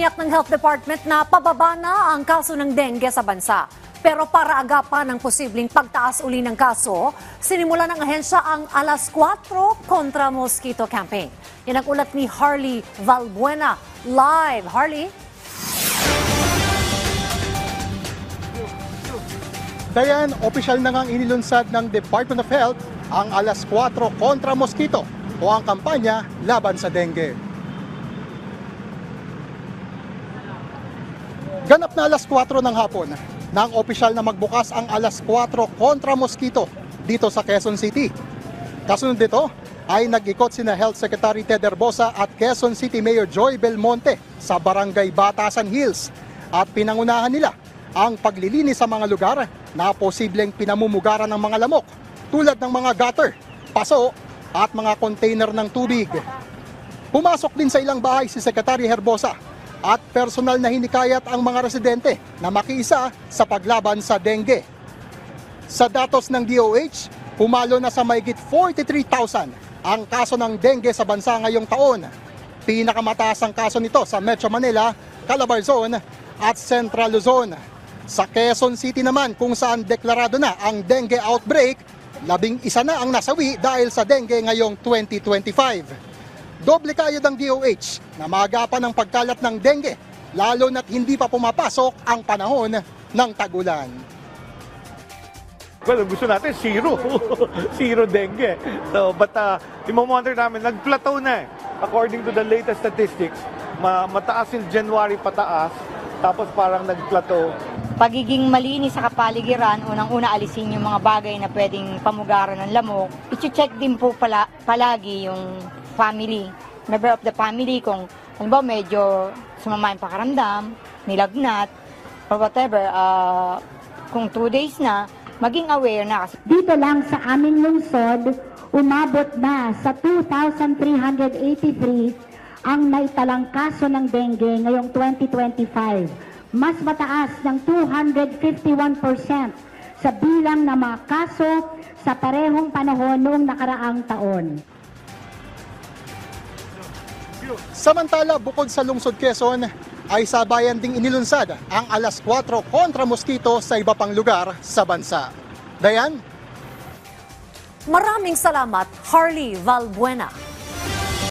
Tiniyak ng Health Department na pababa na ang kaso ng dengue sa bansa. Pero para agapan ng posibleng pagtaas uli ng kaso, sinimula ng ahensya ang Alas 4 kontra Mosquito Campaign. Yan ang ulat ni Harley Valbuena. Live, Harley. Dayan, opisyal na ngang inilunsad ng Department of Health ang Alas 4 kontra Mosquito o ang kampanya laban sa dengue. Ganap na alas 4 ng hapon nang opisyal na magbukas ang Alas 4 kontra Mosquito dito sa Quezon City. Kasunod dito ay nag-ikot sina Health Secretary Ted Herbosa at Quezon City Mayor Joy Belmonte sa Barangay Batasan Hills at pinangunahan nila ang paglilinis sa mga lugar na posibleng pinamumugaran ng mga lamok tulad ng mga gutter, paso at mga container ng tubig. Pumasok din sa ilang bahay si Secretary Herbosa at personal na hinikayat ang mga residente na makiisa sa paglaban sa dengue. Sa datos ng DOH, pumalo na sa mahigit 43,000 ang kaso ng dengue sa bansa ngayong taon. Pinakamataas ang kaso nito sa Metro Manila, Calabarzon at Central Luzon. Sa Quezon City naman kung saan deklarado na ang dengue outbreak, 11 na ang nasawi dahil sa dengue ngayong 2025. Doble kayod ang DOH na maagapan ang pagkalat ng dengue, lalo na't hindi pa pumapasok ang panahon ng tagulan. Well, gusto natin zero. Zero dengue. So, but i-monitor namin, nag-plateau na eh. According to the latest statistics, mataas yung January pataas, tapos parang nag-plateau. Pagiging malinis sa kapaligiran, unang-una alisin yung mga bagay na pwedeng pamugaran ng lamok. I-check din po palagi yung family, member of the family, kung halimbawa medyo sumama yung pakaramdam, nilagnat, or whatever, kung 2 days na, maging aware na. Dito lang sa aming lungsod, umabot na sa 2,383 ang naitalang kaso ng dengue ngayong 2025. Mas mataas ng 251% sa bilang ng mga kaso sa parehong panahon noong nakaraang taon. Samantala, bukod sa lungsod Quezon, ay sabayan ding inilunsad ang Alas 4 kontra Mosquito sa iba pang lugar sa bansa. Dayan? Maraming salamat, Harley Valbuena.